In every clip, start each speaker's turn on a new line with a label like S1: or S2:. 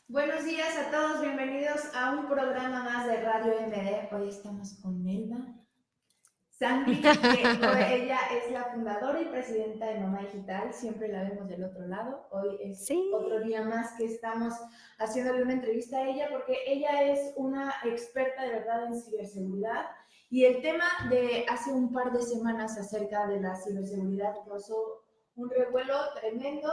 S1: Buenos días a todos, bienvenidos a un programa más de Radio MD. Hoy estamos con Melba Sandy, que ella es la fundadora y presidenta de Mamá Digital, siempre la vemos del otro lado. Hoy es otro
S2: Sí,
S1: día más que estamos haciéndole una entrevista a ella porque ella es una experta de verdad en ciberseguridad y el tema de hace un par de semanas acerca de la ciberseguridad causó un revuelo tremendo.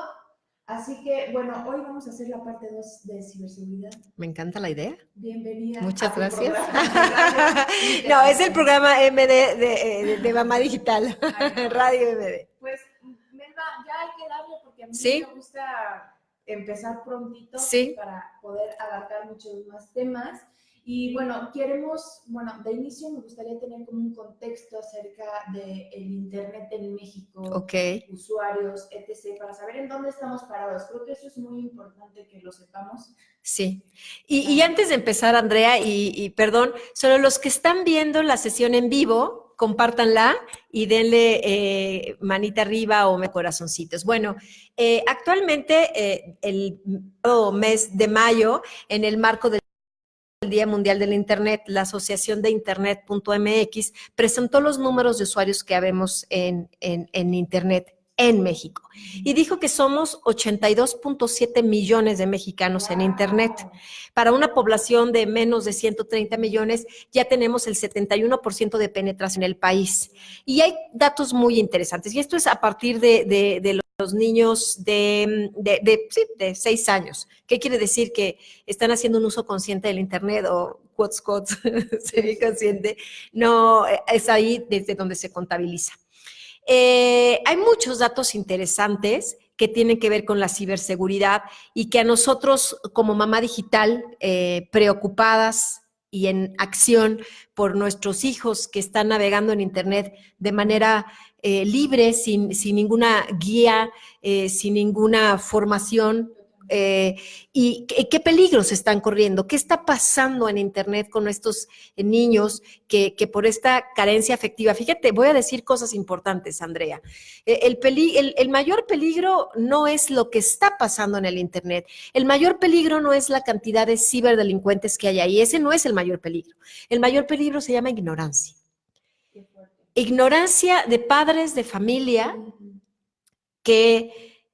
S1: Así que, bueno, hoy vamos a hacer la parte 2 de ciberseguridad.
S2: me encanta la idea.
S1: Bienvenida
S2: Muchas
S1: a tu
S2: gracias.
S1: programa de radio
S2: No, es el
S1: internacional.
S2: programa MD de Mamá Digital,
S1: Ay, no.
S2: Radio MD.
S1: Pues, Melba, ya hay que darle porque a mí me
S2: Sí,
S1: gusta empezar prontito
S2: sí,
S1: para poder abarcar muchos más temas. Y bueno, de inicio me gustaría tener como un contexto acerca del Internet en México,
S2: ok,
S1: usuarios, etc., para saber en dónde estamos parados. Creo que eso es muy importante que lo sepamos.
S2: sí. Y antes de empezar, Andrea, y perdón, solo los que están viendo la sesión en vivo, compártanla y denle manita arriba o me corazoncitos. Bueno, actualmente el mes de mayo, en el marco del Día Mundial del Internet, la Asociación de Internet.mx presentó los números de usuarios que habemos en Internet en México y dijo que somos 82.7 millones de mexicanos en Internet. Para una población de menos de 130 millones, ya tenemos el 71% de penetración en el país. Y hay datos muy interesantes, y esto es a partir de los niños de 6 años. ¿Qué quiere decir? Que están haciendo un uso consciente del Internet o quotes, semi-consciente. No, es ahí desde donde se contabiliza. Hay muchos datos interesantes que tienen que ver con la ciberseguridad y que a nosotros como mamá digital, preocupadas y en acción por nuestros hijos que están navegando en Internet de manera libre, sin ninguna guía, sin ninguna formación, y qué peligros están corriendo, qué está pasando en Internet con estos niños que por esta carencia afectiva, fíjate, voy a decir cosas importantes, Andrea. El mayor peligro no es lo que está pasando en el Internet, el mayor peligro no es la cantidad de ciberdelincuentes que hay ahí, ese no es el mayor peligro. El mayor peligro se llama ignorancia. Ignorancia de padres de familia que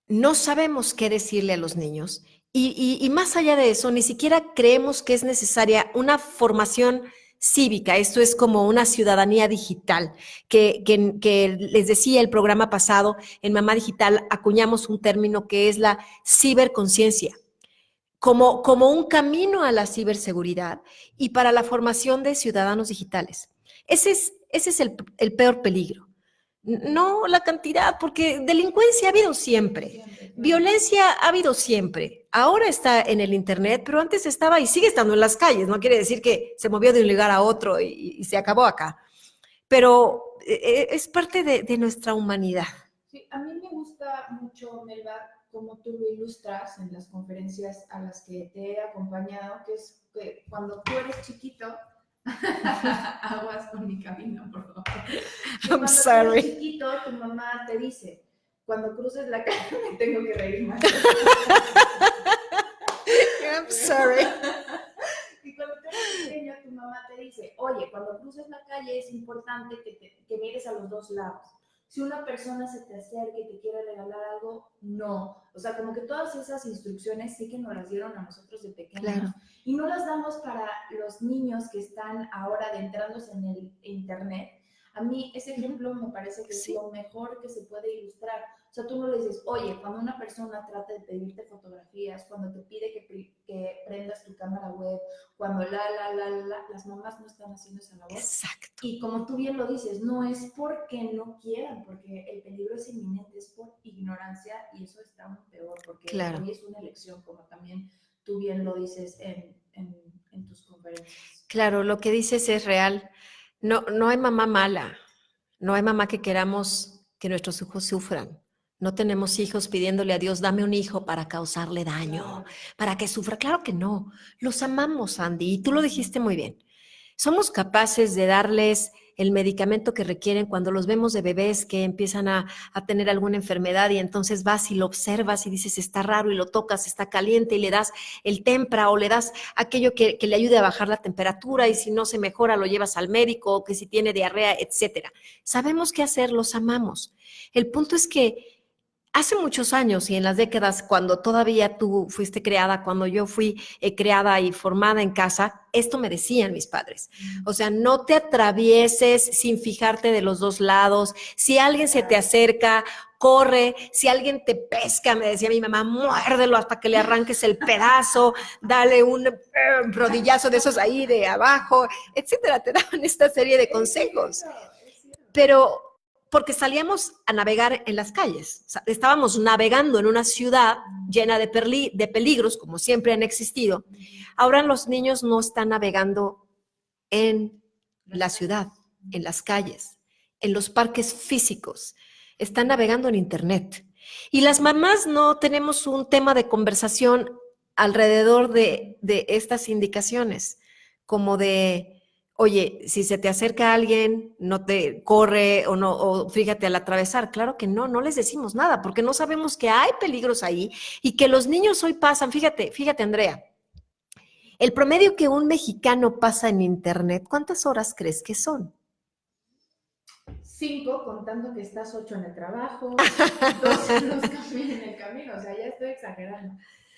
S2: no sabemos qué decirle a los niños y más allá de eso, ni siquiera creemos que es necesaria una formación cívica, esto es como una ciudadanía digital, que les decía el programa pasado, en Mamá Digital acuñamos un término que es la ciberconciencia, como un camino a la ciberseguridad y para la formación de ciudadanos digitales. Ese es el peor peligro. No la cantidad, porque delincuencia ha habido siempre, violencia ha habido siempre. Ahora está en el Internet, pero antes estaba y sigue estando en las calles. No quiere decir que se movió de un lugar a otro y se acabó acá. Pero es parte de nuestra humanidad.
S1: Sí, a mí me gusta mucho, Melba, cómo tú lo ilustras en las conferencias a las que te he acompañado, que es que cuando tú eres chiquito, aguas con mi camino, por favor. Que
S2: I'm
S1: cuando tú eres
S2: sorry.
S1: chiquito, tu mamá te dice, cuando cruces la calle, me tengo que reír más.
S2: I'm sorry.
S1: Y cuando tú eres pequeño, tu mamá te dice, oye, cuando cruces la calle es importante que mires a los dos lados. Si una persona se te acerca y te quiere regalar algo, no. O sea, como que todas esas instrucciones sí que nos las dieron a nosotros de pequeños.
S2: Claro.
S1: Y no las damos para los niños que están ahora adentrándose en el Internet. A mí ese ejemplo me parece que es
S2: Sí.
S1: lo mejor que se puede ilustrar. O sea, tú no le dices, oye, cuando una persona trata de pedirte fotografías, cuando te pide que prendas tu cámara web, cuando las mamás no están haciendo esa labor.
S2: Exacto.
S1: Y como tú bien lo dices, no es porque no quieran, porque el peligro es inminente, es por ignorancia y eso está aún peor, porque
S2: Claro.
S1: hoy es una elección, como también tú bien lo dices en tus conferencias.
S2: Claro, lo que dices es real. No, no hay mamá mala, no hay mamá que queramos que nuestros hijos sufran. No tenemos hijos pidiéndole a Dios, dame un hijo para causarle daño,
S1: Claro.
S2: para que sufra. Claro que no. Los amamos, Andy, y tú lo dijiste muy bien. Somos capaces de darles el medicamento que requieren cuando los vemos de bebés que empiezan a tener alguna enfermedad y entonces vas y lo observas y dices está raro y lo tocas, está caliente y le das el Tempra o le das aquello que le ayude a bajar la temperatura y si no se mejora lo llevas al médico o que si tiene diarrea, etcétera. Sabemos qué hacer, los amamos. El punto es que hace muchos años y en las décadas, cuando todavía tú fuiste creada, cuando yo fui creada y formada en casa, esto me decían mis padres. O sea, no te atravieses sin fijarte de los dos lados. Si alguien se te acerca, corre. Si alguien te pesca, me decía mi mamá, muérdelo hasta que le arranques el pedazo, dale un rodillazo de esos ahí de abajo, etcétera. Te daban esta serie de consejos. Pero porque salíamos a navegar en las calles. O sea, estábamos navegando en una ciudad llena de peligros, como siempre han existido. Ahora los niños no están navegando en la ciudad, en las calles, en los parques físicos. Están navegando en Internet. Y las mamás no tenemos un tema de conversación alrededor de estas indicaciones, como de... Oye, si se te acerca alguien, no te corre o no, o fíjate al atravesar. Claro que no, no les decimos nada porque no sabemos que hay peligros ahí y que los niños hoy pasan. Fíjate, Andrea, el promedio que un mexicano pasa en Internet, ¿cuántas horas crees que son?
S1: 5, contando que estás 8 en el trabajo, 2 en el camino, o sea, ya estoy exagerando.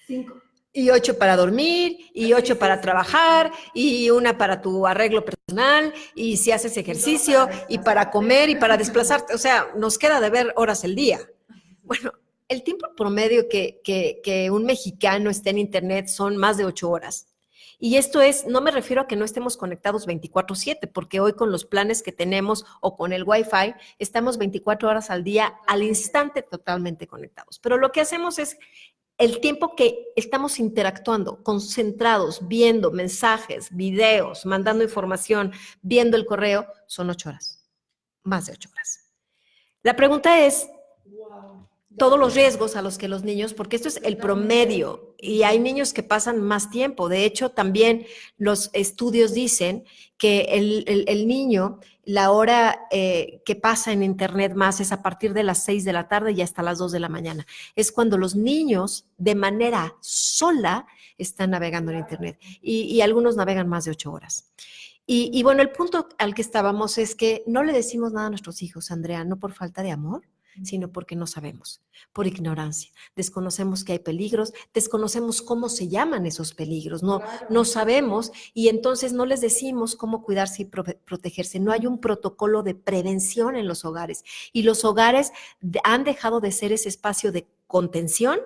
S1: 5.
S2: Y 8 para dormir, y 8 para trabajar, y 1 para tu arreglo personal, y si haces ejercicio, y para comer, y para desplazarte. O sea, nos queda de ver horas el día. Bueno, el tiempo promedio que un mexicano esté en Internet son más de 8 horas. Y esto es, no me refiero a que no estemos conectados 24/7, porque hoy con los planes que tenemos o con el Wi-Fi, estamos 24 horas al día, al instante totalmente conectados. Pero lo que hacemos es el tiempo que estamos interactuando, concentrados, viendo mensajes, videos, mandando información, viendo el correo, son 8 horas, más de 8 horas. La pregunta es, todos los riesgos a los que los niños, porque esto es el promedio, y hay niños que pasan más tiempo. De hecho, también los estudios dicen que el niño, la hora que pasa en Internet más es a partir de las 6 de la tarde y hasta las 2 de la mañana. Es cuando los niños, de manera sola, están navegando en Internet. Y algunos navegan más de 8 horas. Y bueno, el punto al que estábamos es que no le decimos nada a nuestros hijos, Andrea, no por falta de amor, sino porque no sabemos, por ignorancia. Desconocemos que hay peligros, desconocemos cómo se llaman esos peligros, no sabemos y entonces no les decimos cómo cuidarse y protegerse. No hay un protocolo de prevención en los hogares y los hogares han dejado de ser ese espacio de contención,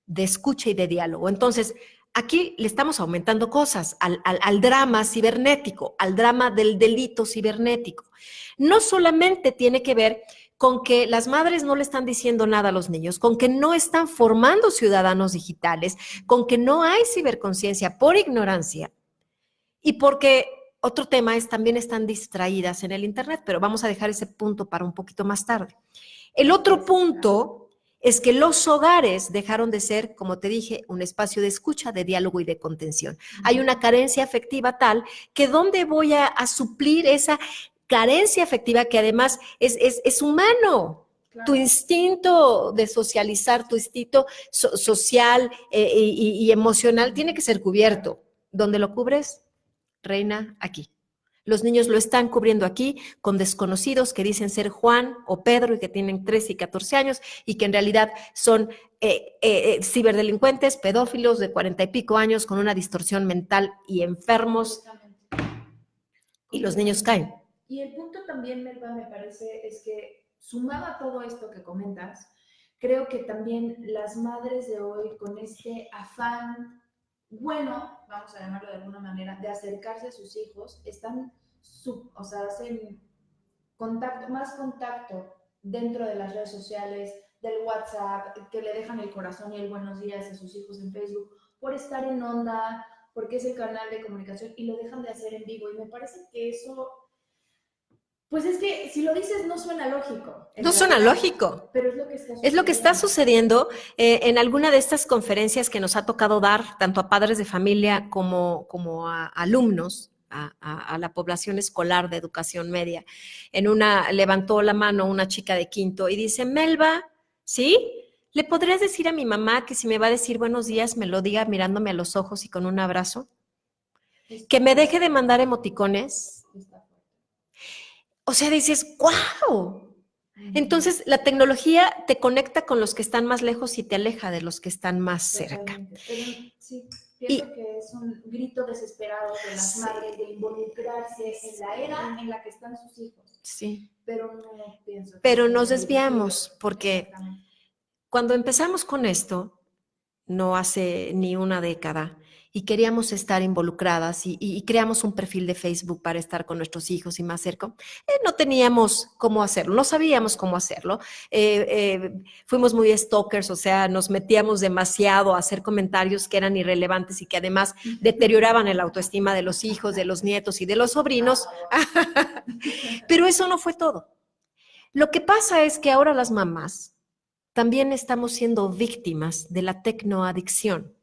S2: de escucha y de diálogo. Entonces, aquí le estamos aumentando cosas al drama cibernético, al drama del delito cibernético. No solamente tiene que ver con que las madres no le están diciendo nada a los niños, con que no están formando ciudadanos digitales, con que no hay ciberconciencia por ignorancia y porque otro tema es también están distraídas en el Internet, pero vamos a dejar ese punto para un poquito más tarde. El otro punto es que los hogares dejaron de ser, como te dije, un espacio de escucha, de diálogo y de contención. Hay una carencia afectiva tal que ¿dónde voy a suplir esa carencia afectiva que además es humano? Claro. Tu instinto de socializar, tu instinto social y emocional tiene que ser cubierto. ¿Dónde lo cubres? Reina, aquí. Los niños lo están cubriendo aquí con desconocidos que dicen ser Juan o Pedro y que tienen 13 y 14 años y que en realidad son ciberdelincuentes, pedófilos de 40 y pico años con una distorsión mental y enfermos. Y los niños caen.
S1: Y el punto también, Melba, me parece, es que sumado a todo esto que comentas, creo que también las madres de hoy con este afán, bueno, vamos a llamarlo de alguna manera, de acercarse a sus hijos, están, o sea, hacen más contacto dentro de las redes sociales, del WhatsApp, que le dejan el corazón y el buenos días a sus hijos en Facebook, por estar en onda, porque es el canal de comunicación y lo dejan de hacer en vivo. Y me parece que eso... Pues es que si lo dices no suena lógico.
S2: No suena lógico.
S1: Pero es lo que está sucediendo.
S2: Es lo que está sucediendo en alguna de estas conferencias que nos ha tocado dar, tanto a padres de familia como a alumnos, a la población escolar de educación media. Levantó la mano una chica de quinto y dice, Melba, ¿sí? ¿Le podrías decir a mi mamá que si me va a decir buenos días, me lo diga mirándome a los ojos y con un abrazo? Que me deje de mandar emoticones. O sea, dices, ¡wow! Entonces, la tecnología te conecta con los que están más lejos y te aleja de los que están más cerca.
S1: Pero, sí, pienso que es un grito desesperado de las madres de involucrarse en la era en la que están sus hijos.
S2: Sí.
S1: Pero no pienso.
S2: Pero nos desviamos porque cuando empezamos con esto, no hace ni una década, y queríamos estar involucradas y creamos un perfil de Facebook para estar con nuestros hijos y más cerca, no teníamos cómo hacerlo, no sabíamos cómo hacerlo. Fuimos muy stalkers, o sea, nos metíamos demasiado a hacer comentarios que eran irrelevantes y que además deterioraban el autoestima de los hijos, de los nietos y de los sobrinos. Pero eso no fue todo. Lo que pasa es que ahora las mamás también estamos siendo víctimas de la tecnoadicción.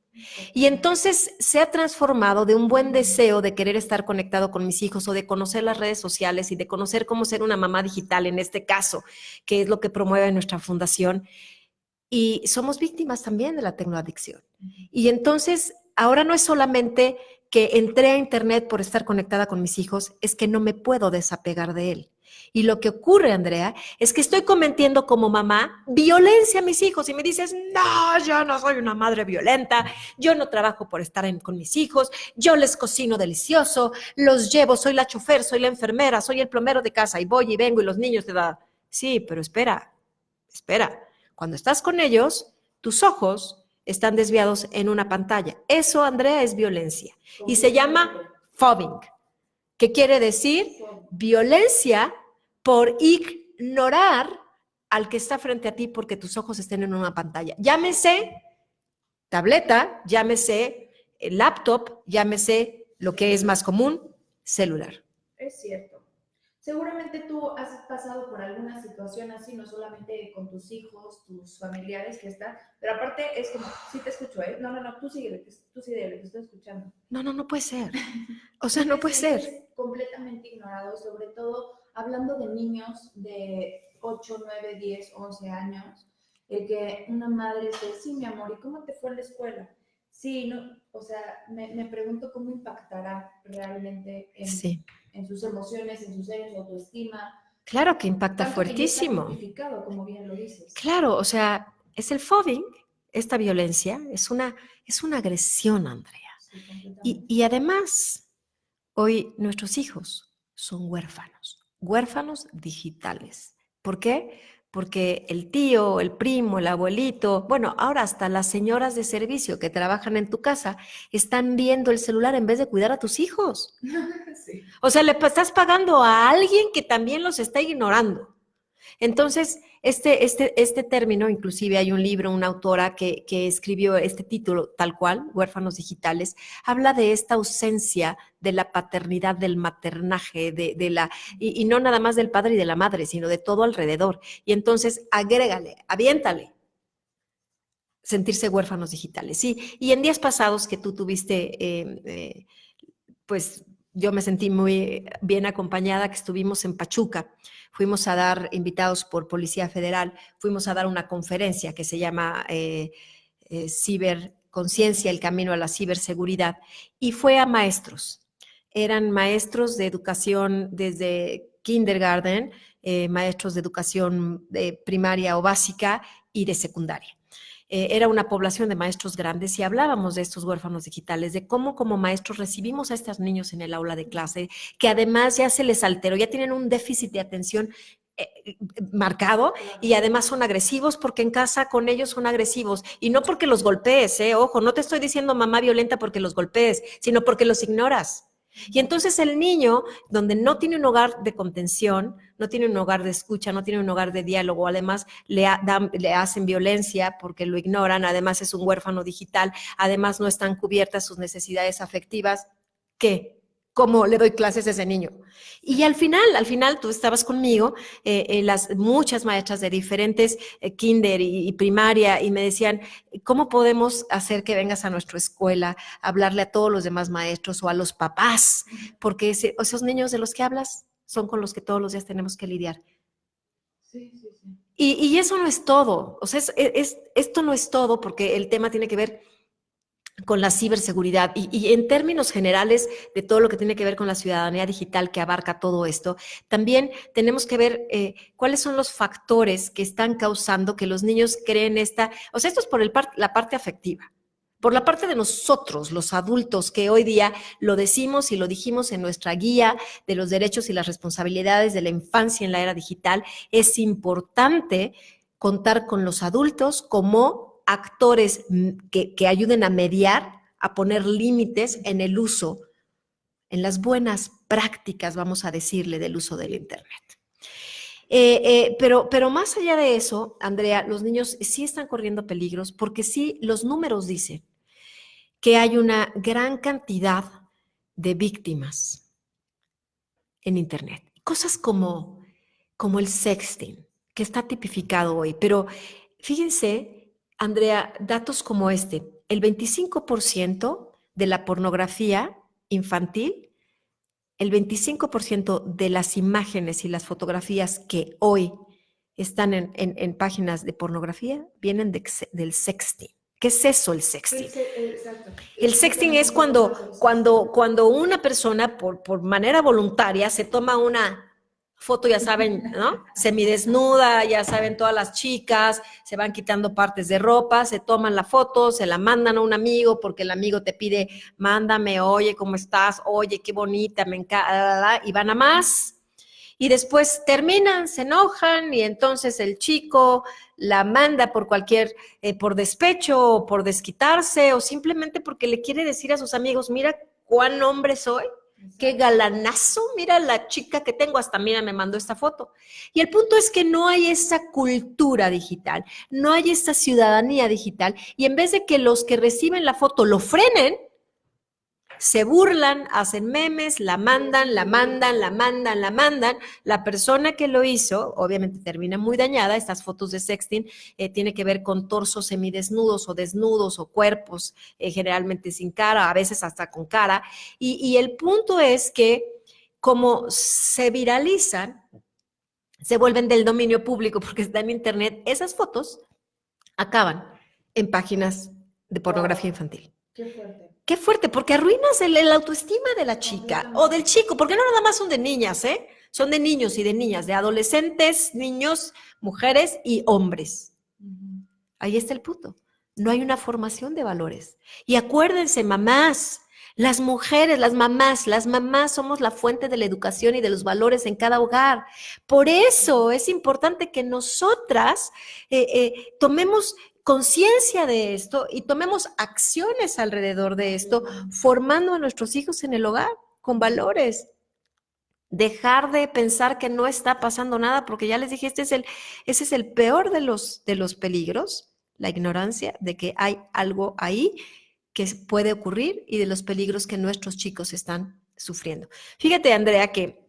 S2: Y entonces se ha transformado de un buen deseo de querer estar conectado con mis hijos o de conocer las redes sociales y de conocer cómo ser una mamá digital en este caso, que es lo que promueve nuestra fundación. Y somos víctimas también de la tecnoadicción. Y entonces ahora no es solamente que entré a internet por estar conectada con mis hijos, es que no me puedo desapegar de él. Y lo que ocurre, Andrea, es que estoy cometiendo como mamá violencia a mis hijos y me dices, no, yo no soy una madre violenta, yo no trabajo por estar con mis hijos, yo les cocino delicioso, los llevo, soy la chofer, soy la enfermera, soy el plomero de casa y voy y vengo y los niños te dan. Sí, pero espera, cuando estás con ellos, tus ojos están desviados en una pantalla. Eso, Andrea, es violencia y se llama fobbing, que quiere decir violencia por ignorar al que está frente a ti porque tus ojos estén en una pantalla. Llámese tableta, llámese laptop, llámese lo que es más común, celular.
S1: Es cierto. Seguramente tú has pasado por alguna situación así, no solamente con tus hijos, tus familiares que están, pero aparte es como, sí te escucho, ¿eh? No, tú sigue, te estoy escuchando.
S2: No puede ser. O sea, no puede ser.
S1: Es completamente ignorado, sobre todo hablando de niños de 8, 9, 10, 11 años, el que una madre te dice, sí, mi amor, ¿y cómo te fue en la escuela? Sí, no, o sea, me pregunto cómo impactará realmente en sus emociones, en sus años de autoestima.
S2: Claro que impacta fuertísimo.
S1: Que está justificado, como bien lo dices.
S2: Claro, o sea, es el fobbing, esta violencia, es una agresión, Andrea. Sí, y además, hoy nuestros hijos son huérfanos digitales. ¿Por qué? Porque el tío, el primo, el abuelito, bueno, ahora hasta las señoras de servicio que trabajan en tu casa están viendo el celular en vez de cuidar a tus hijos. Sí. O sea, le estás pagando a alguien que también los está ignorando. Entonces, este término, inclusive hay un libro, una autora que escribió este título tal cual, Huérfanos Digitales, habla de esta ausencia de la paternidad, del maternaje, y no nada más del padre y de la madre, sino de todo alrededor. Y entonces, agrégale, aviéntale, sentirse huérfanos digitales. Sí, y en días pasados que tú tuviste, pues yo me sentí muy bien acompañada, que estuvimos en Pachuca. Fuimos a dar, invitados por Policía Federal, fuimos a dar una conferencia que se llama Ciberconciencia, el camino a la ciberseguridad, y fue a maestros. Eran maestros de educación desde kindergarten, maestros de educación primaria o básica y de secundaria. Era una población de maestros grandes y hablábamos de estos huérfanos digitales, de cómo como maestros recibimos a estos niños en el aula de clase, que además ya se les alteró, ya tienen un déficit de atención marcado y además son agresivos porque en casa con ellos son agresivos y no porque los golpees, ojo, no te estoy diciendo mamá violenta porque los golpees, sino porque los ignoras. Y entonces el niño, donde no tiene un hogar de contención, no tiene un hogar de escucha, no tiene un hogar de diálogo, además le hacen violencia porque lo ignoran, además es un huérfano digital, además no están cubiertas sus necesidades afectivas, ¿qué? cómo le doy clases a ese niño. Y al final tú estabas conmigo, muchas maestras de diferentes kinder y primaria, y me decían, ¿cómo podemos hacer que vengas a nuestra escuela a hablarle a todos los demás maestros o a los papás? Porque esos niños de los que hablas son con los que todos los días tenemos que lidiar.
S1: Sí, sí, sí.
S2: Y eso no es todo, o sea, esto no es todo, porque el tema tiene que ver con la ciberseguridad y en términos generales de todo lo que tiene que ver con la ciudadanía digital que abarca todo esto, también tenemos que ver cuáles son los factores que están causando que los niños creen o sea, esto es por la parte afectiva. Por la parte de nosotros, los adultos, que hoy día lo decimos y lo dijimos en nuestra guía de los derechos y las responsabilidades de la infancia en la era digital, es importante contar con los adultos como actores que ayuden a mediar, a poner límites en el uso, en las buenas prácticas, vamos a decirle, del uso del Internet. Pero más allá de eso, Andrea, los niños sí están corriendo peligros porque sí, los números dicen que hay una gran cantidad de víctimas en Internet. Cosas como el sexting, que está tipificado hoy. Pero fíjense, Andrea, datos como este, el 25% de la pornografía infantil, el 25% de las imágenes y las fotografías que hoy están en páginas de pornografía vienen del sexting. ¿Qué es eso, el sexting?
S1: Exacto.
S2: El sexting es cuando una persona, por manera voluntaria, se toma una foto, ya saben, ¿no? Semidesnuda, ya saben, todas las chicas se van quitando partes de ropa, se toman la foto, se la mandan a un amigo porque el amigo te pide, mándame, oye, ¿cómo estás? Oye, qué bonita, me encanta, y van a más. Y después terminan, se enojan y entonces el chico la manda por por despecho o por desquitarse o simplemente porque le quiere decir a sus amigos, mira cuán hombre soy, qué galanazo, mira la chica que tengo, hasta mira, me mandó esta foto. Y el punto es que no hay esa cultura digital, no hay esa ciudadanía digital y en vez de que los que reciben la foto lo frenen, se burlan, hacen memes, la mandan. La persona que lo hizo, obviamente termina muy dañada. Estas fotos de sexting tiene que ver con torsos semidesnudos o desnudos o cuerpos generalmente sin cara, a veces hasta con cara. Y el punto es que como se viralizan, se vuelven del dominio público porque está en internet, esas fotos acaban en páginas de pornografía infantil.
S1: Qué fuerte.
S2: Qué fuerte, porque arruinas la autoestima de la chica o del chico, porque no nada más son de niñas, son de niños y de niñas, de adolescentes, niños, mujeres y hombres. Uh-huh. Ahí está el punto. No hay una formación de valores. Y acuérdense, mamás, las mujeres, las mamás somos la fuente de la educación y de los valores en cada hogar. Por eso es importante que nosotras tomemos conciencia de esto y tomemos acciones alrededor de esto, formando a nuestros hijos en el hogar con valores. Dejar de pensar que no está pasando nada, porque ya les dije, ese es el peor de los peligros, la ignorancia de que hay algo ahí que puede ocurrir y de los peligros que nuestros chicos están sufriendo. Fíjate, Andrea, que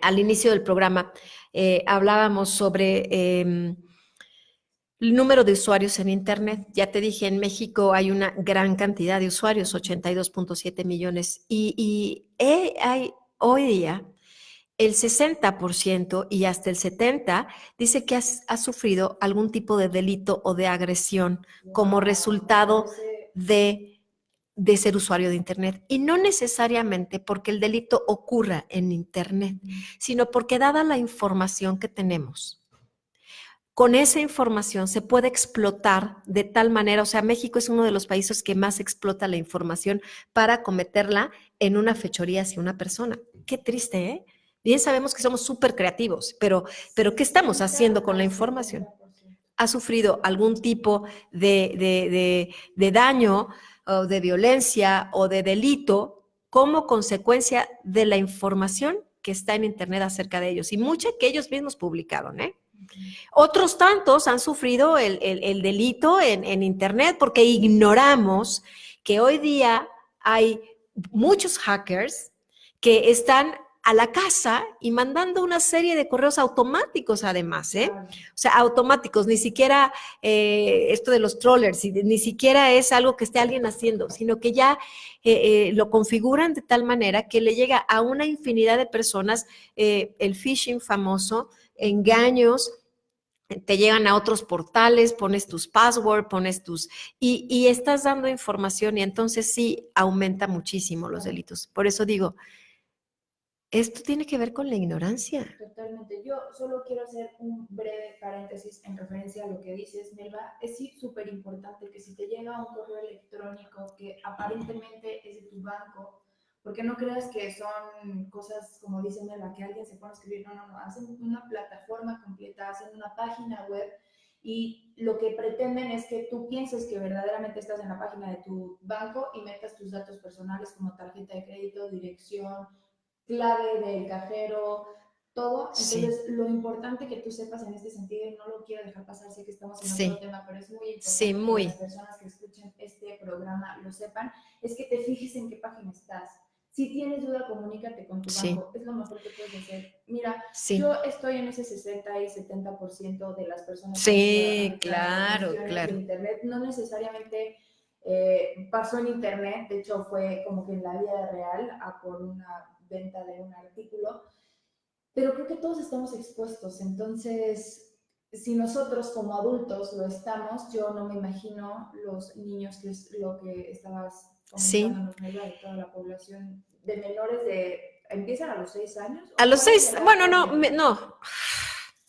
S2: al inicio del programa hablábamos sobre el número de usuarios en Internet. Ya te dije, en México hay una gran cantidad de usuarios, 82.7 millones. Y hay hoy día el 60% y hasta el 70% dice que ha sufrido algún tipo de delito o de agresión como resultado de ser usuario de Internet. Y no necesariamente porque el delito ocurra en Internet, sino porque dada la información que tenemos, con esa información se puede explotar de tal manera, o sea, México es uno de los países que más explota la información para cometerla en una fechoría hacia una persona. Qué triste, ¿eh? Bien sabemos que somos súper creativos, pero ¿qué estamos haciendo con la información? ¿Ha sufrido algún tipo de daño o de violencia o de delito como consecuencia de la información que está en Internet acerca de ellos? Y mucha que ellos mismos publicaron, ¿eh? Otros tantos han sufrido el delito en Internet porque ignoramos que hoy día hay muchos hackers que están a la casa y mandando una serie de correos automáticos además, ¿eh?
S1: Claro.
S2: O sea, automáticos, ni siquiera esto de los trollers, ni siquiera es algo que esté alguien haciendo, sino que ya lo configuran de tal manera que le llega a una infinidad de personas el phishing famoso, engaños, te llegan a otros portales, pones tus passwords, y estás dando información y entonces sí aumenta muchísimo los delitos. Por eso digo, esto tiene que ver con la ignorancia.
S1: Totalmente. Yo solo quiero hacer un breve paréntesis en referencia a lo que dices, Melba. Es sí súper importante que si te llega un correo electrónico que aparentemente es de tu banco, porque no creas que son cosas, como dice Melba, que alguien se pone a escribir. No, no, no. Hacen una plataforma completa, hacen una página web y lo que pretenden es que tú pienses que verdaderamente estás en la página de tu banco y metas tus datos personales como tarjeta de crédito, dirección, clave del cajero, todo.
S2: Sí,
S1: Entonces, lo importante que tú sepas en este sentido, y no lo quiero dejar pasar, sé que estamos en otro
S2: sí,
S1: tema, pero es muy
S2: sí,
S1: importante que las
S2: muy,
S1: personas que escuchen este programa lo sepan, es que te fijes en qué página estás. Si tienes duda, comunícate con tu
S2: sí,
S1: banco, es lo mejor que puedes hacer. Mira,
S2: sí.
S1: yo estoy en ese 60 y 70% de las personas que han sido
S2: Sí,
S1: afectadas por
S2: claro,
S1: cuestiones de
S2: claro.
S1: Internet, no necesariamente pasó en Internet, de hecho fue como que en la vida real, a por una venta de un artículo, pero creo que todos estamos expuestos, entonces si nosotros como adultos lo estamos, yo no me imagino los niños, que es lo que estabas
S2: Sí.
S1: comentándonos, Melba, de toda la población de menores de, ¿empiezan a los 6 años?
S2: A
S1: ¿O
S2: los
S1: cuál es
S2: 6,
S1: la edad
S2: bueno,
S1: que
S2: no,
S1: deben?
S2: no.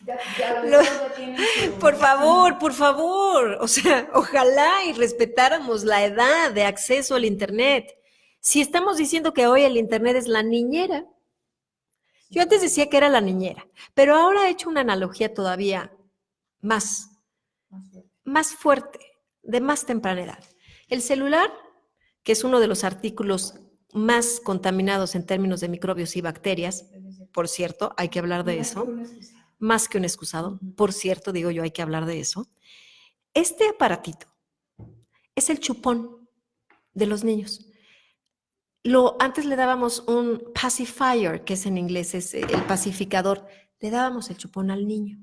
S1: Ya los
S2: Lo-
S1: chavos ya tienen
S2: por
S1: su...
S2: favor, por favor. O sea, ojalá y respetáramos la edad de acceso al Internet. Si estamos diciendo que hoy el Internet es la niñera, yo antes decía que era la niñera, pero ahora he hecho una analogía todavía más, más fuerte, de más temprana edad. El celular, que es uno de los artículos más contaminados en términos de microbios y bacterias, por cierto, hay que hablar de eso, más que un excusado, por cierto, digo yo, hay que hablar de eso. Este aparatito es el chupón de los niños. Antes le dábamos un pacifier, que es en inglés, es el pacificador. Le dábamos el chupón al niño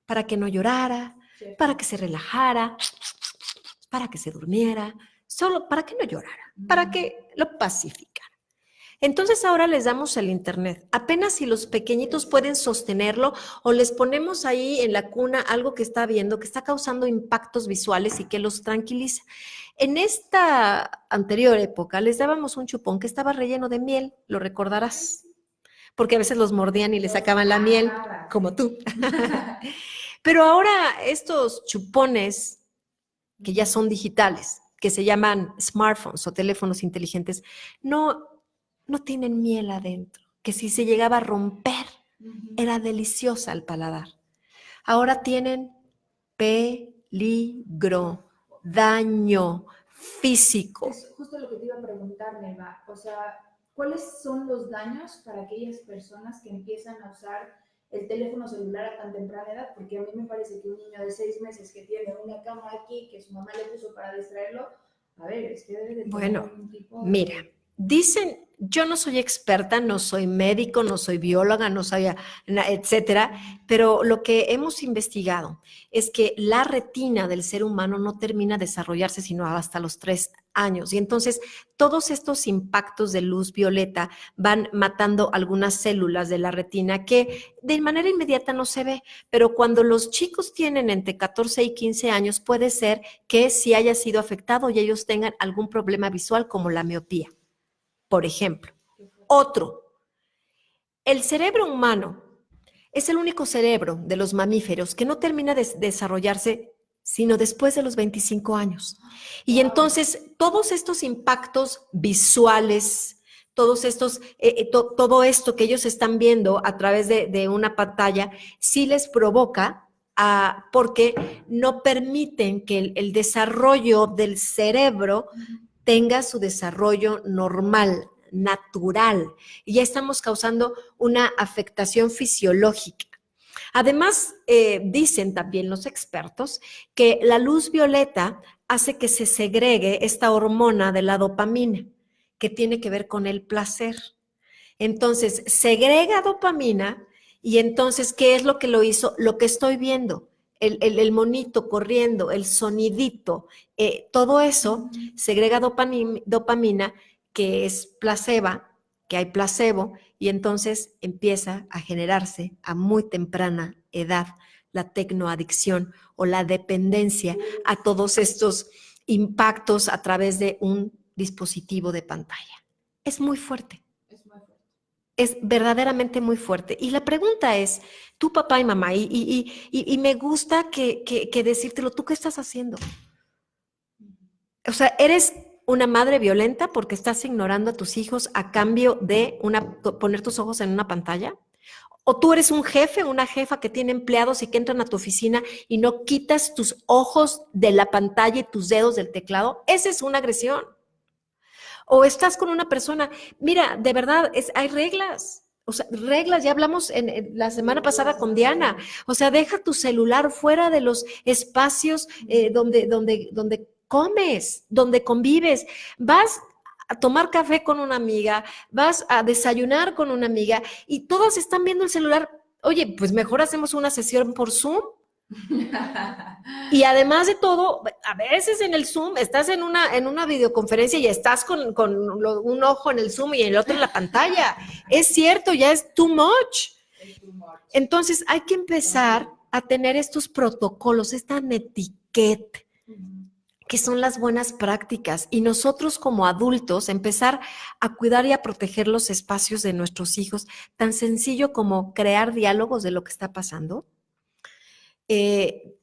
S2: para que no llorara, para que se relajara, para que se durmiera, solo para que no llorara, para que lo pacificara. Entonces ahora les damos el Internet. Apenas si los pequeñitos pueden sostenerlo o les ponemos ahí en la cuna algo que está viendo, que está causando impactos visuales y que los tranquiliza. En esta anterior época les dábamos un chupón que estaba relleno de miel, lo recordarás, porque a veces los mordían y les sacaban la miel, como tú. Pero ahora estos chupones, que ya son digitales, que se llaman smartphones o teléfonos inteligentes, no tienen miel adentro, que si se llegaba a romper, era deliciosa al paladar. Ahora tienen peligro, daño físico.
S1: Es justo lo que te iba a preguntar, Melba. O sea, ¿cuáles son los daños para aquellas personas que empiezan a usar el teléfono celular a tan temprana edad? Porque a mí me parece que un niño de 6 meses que tiene una cámara aquí que su mamá le puso para distraerlo, a ver, es que debe de tener algún tipo de...
S2: Mira, dicen, yo no soy experta, no soy médico, no soy bióloga, no soy, etcétera, pero lo que hemos investigado es que la retina del ser humano no termina de desarrollarse sino hasta los 3 años. Y entonces todos estos impactos de luz violeta van matando algunas células de la retina que de manera inmediata no se ve, pero cuando los chicos tienen entre 14 y 15 años puede ser que sí haya sido afectado y ellos tengan algún problema visual como la miopía, por ejemplo. Otro, el cerebro humano es el único cerebro de los mamíferos que no termina de desarrollarse sino después de los 25 años. Y entonces todos estos impactos visuales, todos estos, todo esto que ellos están viendo a través de una pantalla, sí les provoca, porque no permiten que el desarrollo del cerebro tenga su desarrollo normal, natural, y ya estamos causando una afectación fisiológica. Además, dicen también los expertos que la luz violeta hace que se segregue esta hormona de la dopamina, que tiene que ver con el placer. Entonces, segrega dopamina y entonces, ¿qué es lo que lo hizo? Lo que estoy viendo, el monito corriendo, el sonidito, todo eso segrega dopamina que es placebo, que hay placebo, y entonces empieza a generarse a muy temprana edad la tecnoadicción o la dependencia a todos estos impactos a través de un dispositivo de pantalla. Es muy fuerte. Es verdaderamente muy fuerte. Y la pregunta es, tú papá y mamá, y me gusta que decírtelo, ¿tú qué estás haciendo? O sea, ¿eres una madre violenta porque estás ignorando a tus hijos a cambio de poner tus ojos en una pantalla? ¿O tú eres un jefe, una jefa que tiene empleados y que entran a tu oficina y no quitas tus ojos de la pantalla y tus dedos del teclado? Esa es una agresión. O estás con una persona, mira, de verdad, hay reglas. O sea, reglas, ya hablamos la semana pasada con Diana. O sea, deja tu celular fuera de los espacios donde comes, donde convives. Vas a tomar café con una amiga, vas a desayunar con una amiga y todos están viendo el celular. Oye, pues mejor hacemos una sesión por Zoom. Y además de todo, a veces en el Zoom estás en una videoconferencia y estás con un ojo en el Zoom y el otro en la pantalla. Es cierto, ya es too much. Entonces hay que empezar a tener estos protocolos, esta etiqueta, que son las buenas prácticas. Y nosotros como adultos empezar a cuidar y a proteger los espacios de nuestros hijos, tan sencillo como crear diálogos de lo que está pasando.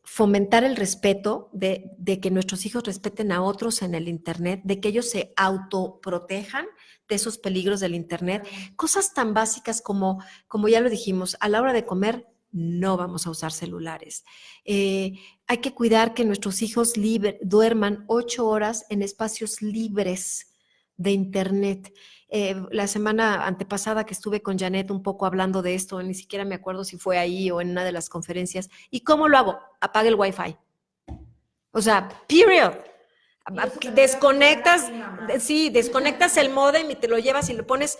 S2: Fomentar el respeto de que nuestros hijos respeten a otros en el Internet, de que ellos se autoprotejan de esos peligros del Internet. Cosas tan básicas como ya lo dijimos, a la hora de comer no vamos a usar celulares. Hay que cuidar que nuestros hijos duerman 8 horas en espacios libres de Internet. La semana antepasada que estuve con Janet un poco hablando de esto, ni siquiera me acuerdo si fue ahí o en una de las conferencias. ¿Y cómo lo hago? Apaga el Wi-Fi. O sea, period. Desconectas, desconectas el módem y te lo llevas y lo pones.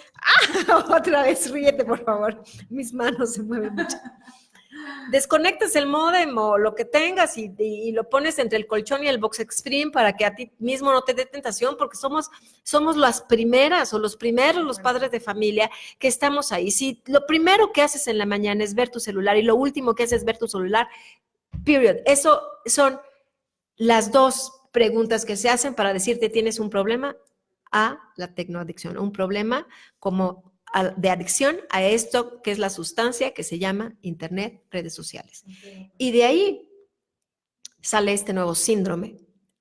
S2: ¡Ah! Otra vez, ríete, por favor. Mis manos se mueven mucho. Desconectas el módem o lo que tengas y lo pones entre el colchón y el box spring para que a ti mismo no te dé tentación, porque somos las primeras o los primeros, los padres de familia que estamos ahí. Si lo primero que haces en la mañana es ver tu celular y lo último que haces es ver tu celular, period. Eso son las dos preguntas que se hacen para decirte tienes un problema a la tecnoadicción, un problema como de adicción a esto que es la sustancia que se llama Internet, redes sociales. Y de ahí sale este nuevo síndrome,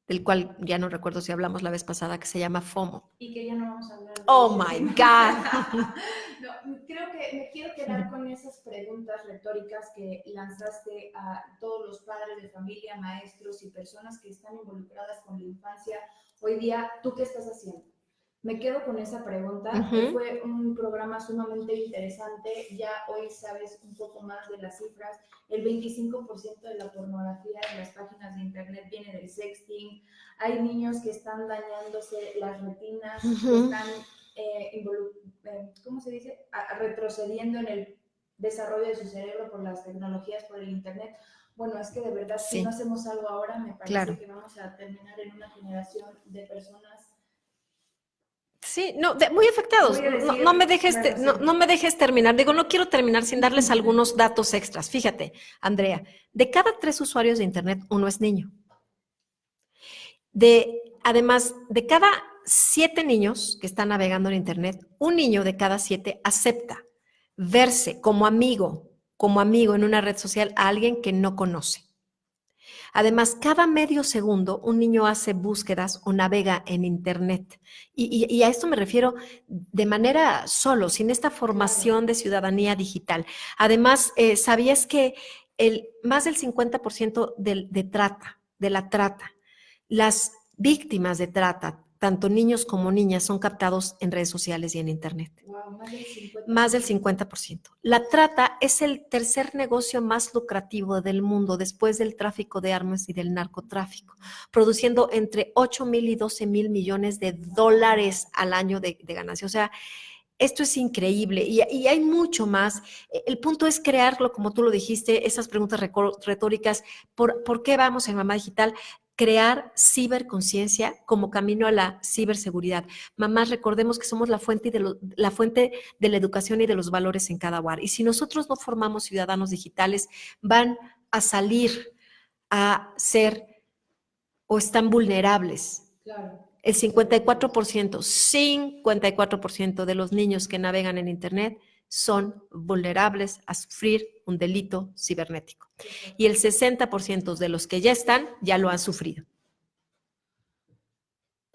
S2: del cual ya no recuerdo si hablamos la vez pasada, que se llama FOMO.
S1: Y que ya no vamos a hablar de
S2: ¡Oh,
S1: eso.
S2: my God!
S1: No, creo que me quiero quedar con esas preguntas retóricas que lanzaste a todos los padres de familia, maestros y personas que están involucradas con la infancia. Hoy día, ¿tú qué estás haciendo? Me quedo con esa pregunta, que fue un programa sumamente interesante. Ya hoy sabes un poco más de las cifras. El 25% de la pornografía en las páginas de internet viene del sexting. Hay niños que están dañándose las retinas, que están, ¿cómo se dice? Retrocediendo en el desarrollo de su cerebro por las tecnologías, por el internet. Bueno, es que de verdad, si no hacemos algo ahora, me parece que vamos a terminar en una generación de personas.
S2: Sí, no, muy afectados. No me dejes terminar. Digo, no quiero terminar sin darles algunos datos extras. Fíjate, Andrea, de cada 3 usuarios de Internet, 1 es niño. Además, de cada 7 niños que están navegando en Internet, 1 niño de cada 7 acepta verse como amigo en una red social a alguien que no conoce. Además, cada medio segundo un niño hace búsquedas o navega en Internet. Y a esto me refiero de manera solo, sin esta formación de ciudadanía digital. Además, ¿sabías que más del 50% de la trata, las víctimas de trata, tanto niños como niñas, son captados en redes sociales y en Internet?
S1: Wow,
S2: más del 50%. La trata es el tercer negocio más lucrativo del mundo después del tráfico de armas y del narcotráfico, produciendo entre 8,000 y 12,000 millones de dólares al año de ganancia. O sea, Esto es increíble y hay mucho más. El punto es crearlo, como tú lo dijiste, esas preguntas retóricas. ¿Por qué vamos en Mamá Digital? Crear ciberconciencia como camino a la ciberseguridad. Mamás, recordemos que somos la fuente de la educación y de los valores en cada hogar. Y si nosotros no formamos ciudadanos digitales, van a salir a ser o están vulnerables.
S1: Claro.
S2: El 54% de los niños que navegan en Internet son vulnerables a sufrir un delito cibernético. Y el 60% de los que ya están, ya lo han sufrido.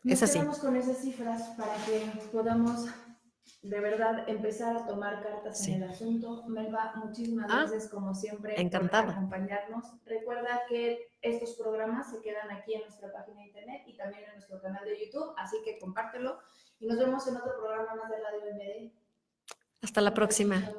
S1: Nos
S2: Es así.
S1: quedamos con esas cifras para que podamos de verdad empezar a tomar cartas
S2: Sí.
S1: en el asunto. Melba, muchísimas gracias como siempre
S2: Encantada.
S1: por acompañarnos. Recuerda que estos programas se quedan aquí en nuestra página de internet y también en nuestro canal de YouTube, así que compártelo y nos vemos en otro programa más de Radio MD.
S2: Hasta la próxima.